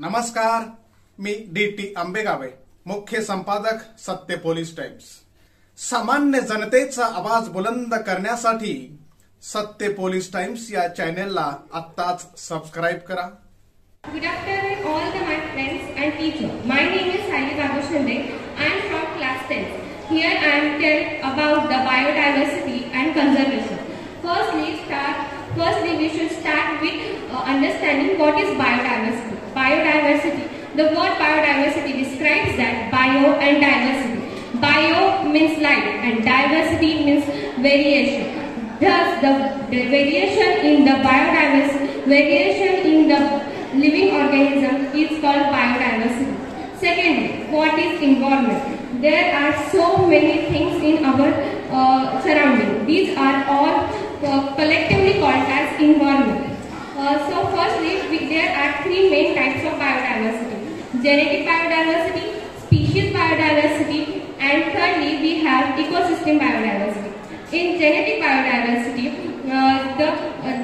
नमस्कार, मी डी.टी. आंबेगावे, मुख्य संपादक सत्य पोलीस टाइम्स। सामान्य जनतेचा आवाज बुलंद करण्यासाठी सत्य पोलीस टाइम्स या चॅनेलला आत्ताच सबस्क्राइब करा। Good afternoon all my friends and teachers. My name is Sally Babushande. I am from class 10. Here I am telling about the biodiversity and conservation. Firstly we should start with understanding what is biodiversity. Biodiversity. The word biodiversity describes that bio and diversity. Bio means life and diversity means variation. Thus, the variation in the biodiversity, variation in the living organism is called biodiversity. Secondly, what is environment? There are so many things in our surrounding. These are all collectively called as environment. So firstly, there are three main types of biodiversity: genetic biodiversity, species biodiversity, and thirdly we have ecosystem biodiversity. In genetic biodiversity,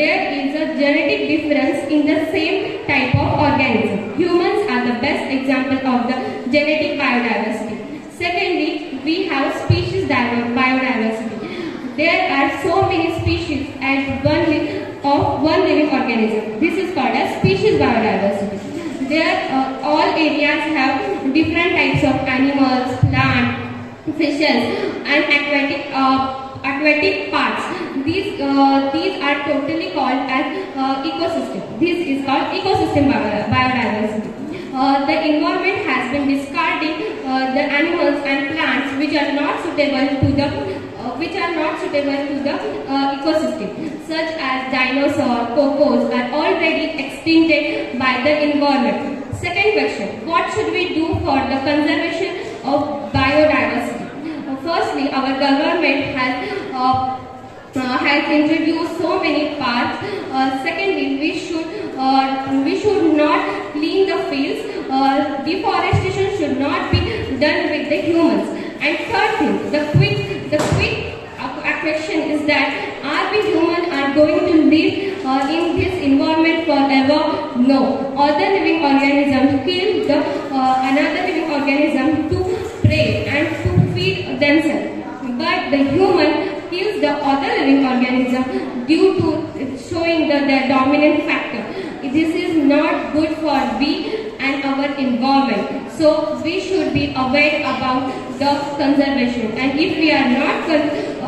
there is a genetic difference in the same type of organism. Humans are the best example of the genetic biodiversity. Secondly, we have species biodiversity. There are so many species at one living organism. This is called as species biodiversity. There, all areas have different types of animals, plants, fishes, and aquatic parts. These are totally called as ecosystem. This is called ecosystem biodiversity. The environment has been discarding the animals and plants which are not suitable to the ecosystem, such as dinosaurs, crocodiles are already extincted by the environment. Second question: what should we do for the conservation of biodiversity? Firstly, our government has introduced so many parks. Secondly, we should not clean the fields. Deforestation should not be done with the humans. And third thing, the quick question is that are we humans are going to live in this environment forever? No. Other living organisms kill another living organism to prey and to feed themselves. But the human kills the other living organism due to showing the dominant factor. This is not good for we and our environment. So we should be aware about the conservation. And if we are not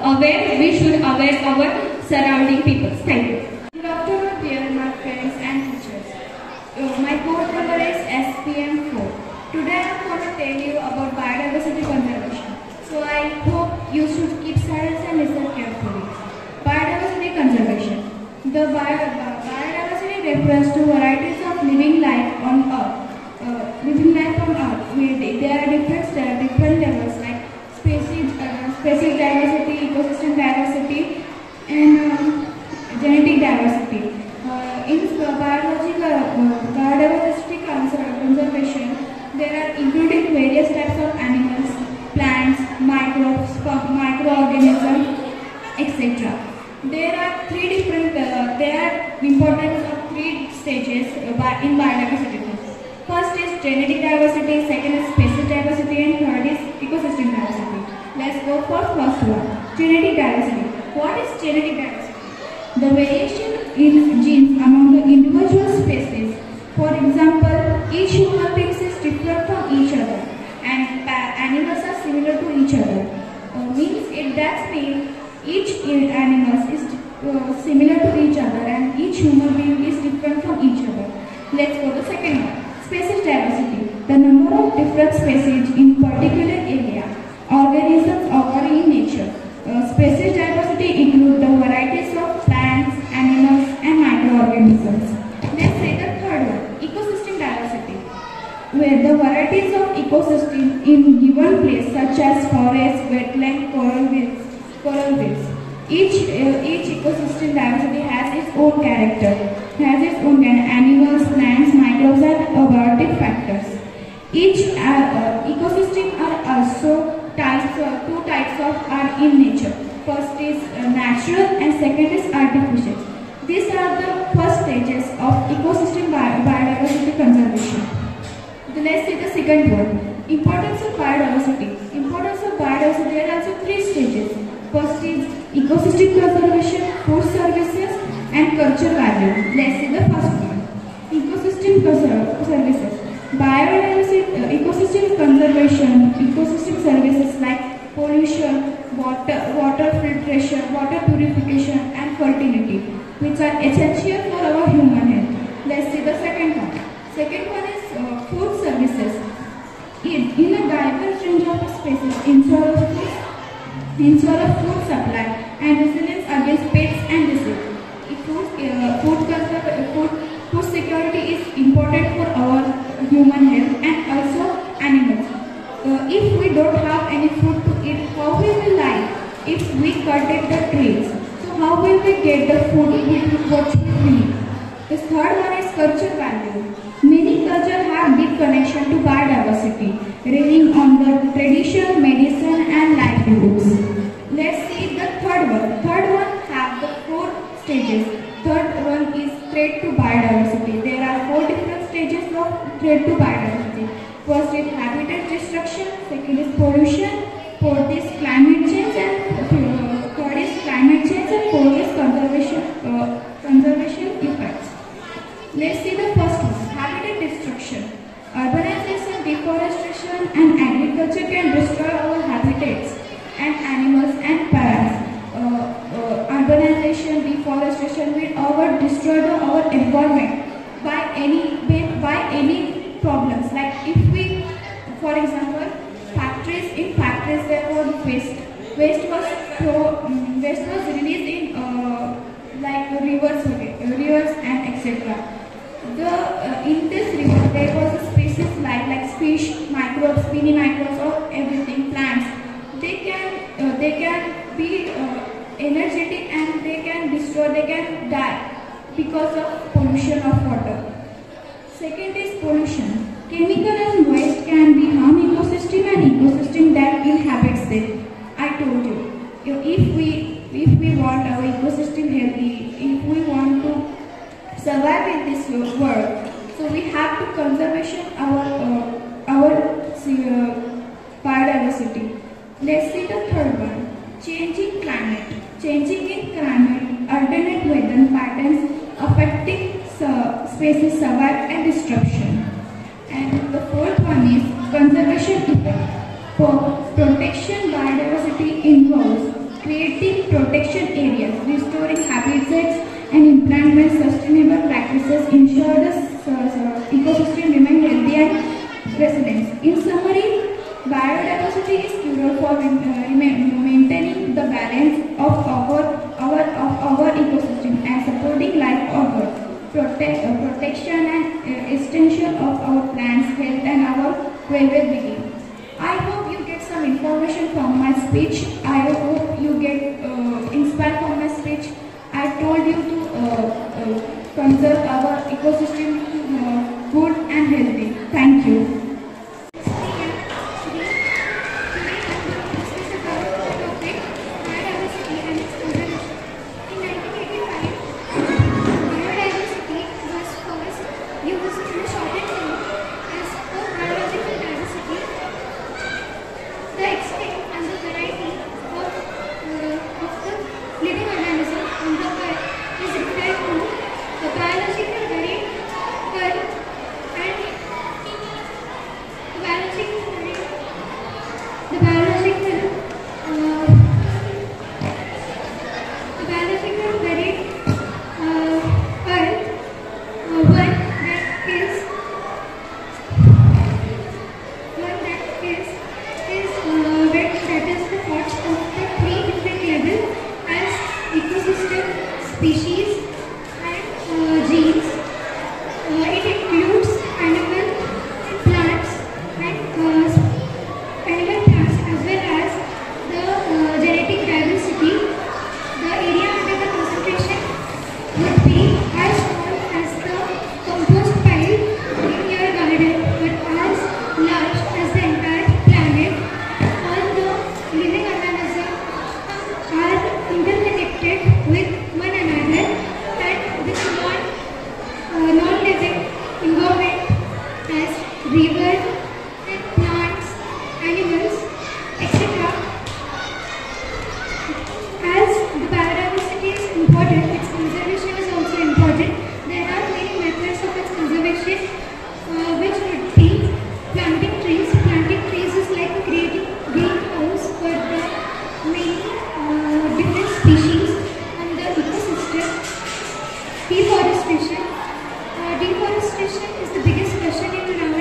aware, we should aware our surrounding people. Thank you. Good afternoon, dear my friends and teachers. My code number is SPM4. Today I am going to tell you about biodiversity conservation. So I hope you should keep silence and listen carefully. Biodiversity conservation. The biodiversity refers to varieties of living life on Earth. There are different levels like species diversity, ecosystem diversity, and genetic diversity. In biodiversity conservation, there are including various types of animals, plants, microbes, microorganisms, etc. There are importance of three stages in biodiversity. First is genetic diversity, second is species diversity, and third is ecosystem diversity. Let's go for first one. Genetic diversity. What is genetic diversity? The variation in genes among the individual species. For example, each human being is different from each other, and animals are similar to each other. That means each animal is similar to each other, and each human being is different from each other. Let's go to the second one. Species diversity. The number of different species in particular area. Organisms occur in nature. Species diversity include the varieties of plants, animals, and microorganisms. Let's say the third one. Ecosystem diversity, where the varieties of ecosystem in given place such as forest, wetland, coral reefs. Each ecosystem diversity has its own character, animals, plants, microbes, and abiotic factors. Each ecosystem are also two types are in nature. First is natural and second is artificial. These are the first stages of ecosystem biodiversity conservation. second one, importance of biodiversity. Importance of biodiversity, there are also three stages. First is ecosystem conservation, food services, and cultural value. Let's see the first one. Ecosystem services. Biodiversity, ecosystem conservation, ecosystem services like pollution, water filtration, water purification, and fertility, which are essential for our human health. Let's see the second one. Second one is food services. In a diverse range of species, ensure of food supply and resilience against pests and disease. Food security is important for our human health and also animals. If we don't have any food to eat, how will we live? If we cut the trees, so how will we get the food what we need? The third one is cultural value. Many cultures have deep connection to biodiversity, relying on the tradition, medicine, and livelihoods. Let's see the third one. Third one have the four stages. Third one is threat to biodiversity. There are four different stages of threat to biodiversity. First is habitat destruction. Second is pollution. Fourth is climate change, and third is climate change, and fourth is conservation effects. Let's see the first one. Habitat destruction. Urbanization, deforestation, and agriculture can destroy our habitats and animals and plants. Urbanization, deforestation will destroy our environment by any problems. Like if we, for example, in factories there was waste. Waste was released in like rivers and etc. In this river there was a species like fish, microbes, mini microbes, or everything, plants. They can be energetic and they can die because of pollution of water. Second is pollution. Chemical and waste can be harm ecosystem and ecosystem that inhabits them. I told you, if we want our ecosystem healthy, if we want to survive in this world, so we have to conservation our biodiversity. Let's see the third one. Changing climate. Changing in climate, alternate weather patterns affecting species survival and disruption. And the fourth one is conservation effect. For protection, biodiversity involves creating protection areas, restoring habitats, and implementing sustainable practices ensure the ecosystem remain healthy and resilient. In summary, biodiversity is crucial for maintaining the balance of our ecosystem and supporting life on Earth. Protection and extension of our plants, health, and our well-being. I hope you get some information from my speech. I hope you get inspired from my speech. I told you to conserve our ecosystem good and healthy. Thank you.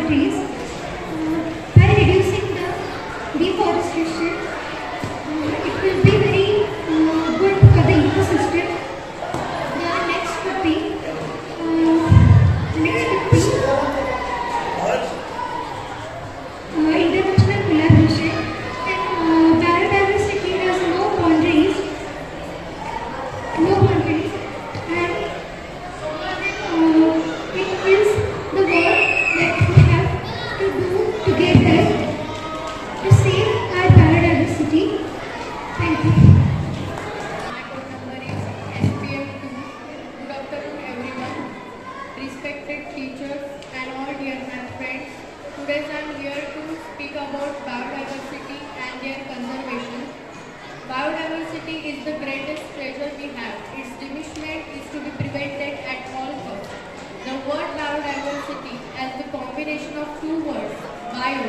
the trees by reducing the deforestation. It will be very good for the ecosystem. The next would be international collaboration. And biodiversity has no boundaries, and it is the work that we have to do together to save our biodiversity. Thank you. My code number is SPM2. Good afternoon, everyone. Respected teachers and all dear math friends. Today I am here to speak about biodiversity and their conservation. Biodiversity is the greatest treasure we have. Its diminishment is to be prevented at all costs. The word biodiversity as the combination of two words, bio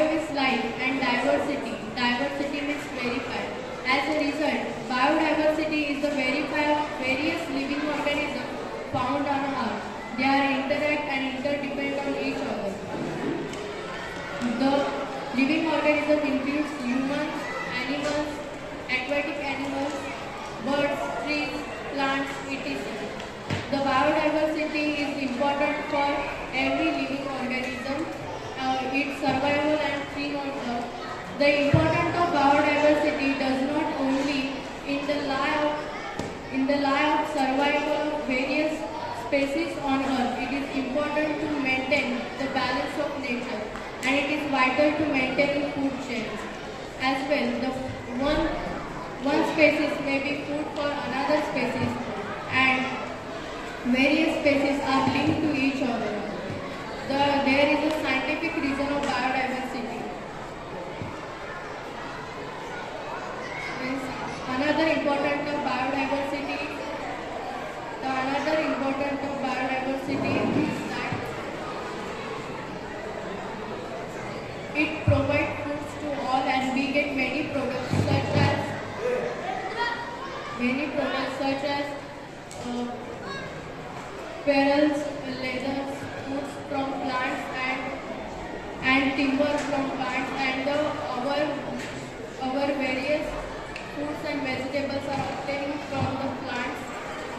means life, and diversity means verify. As a result, biodiversity is the verifier of various living organisms found on Earth. They are interact and interdepend on each other. The living organism includes humans, animals, aquatic animals, birds, trees, plants, etc. The biodiversity is important for every living organism, its survival and thrive on Earth. The importance of biodiversity does not only in the life of survival of various species on Earth. It is important to maintain the balance of nature, and it is vital to maintain food chains. As well, the one species may be food for another species, and various species are linked to each other. There is a scientific reason of biodiversity. Another importance of biodiversity is that it provides foods to all, and we get many products such as apparels, leathers, foods from plants, and timber from plants, and our various fruits and vegetables are obtained from the plants.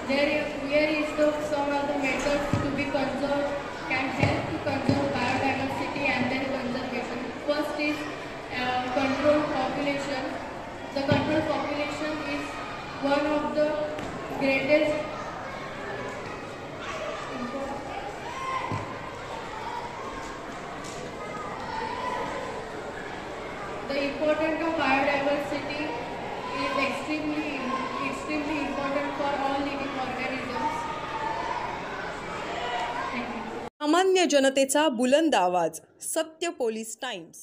Here is some of the methods to be conserved can help to conserve biodiversity and their conservation. First is control population. The control population is one of the greatest The importance of biodiversity is extremely important for all living organisms. Thank you. सामान्य जनतेचा बुलंद आवाज, सत्य police times.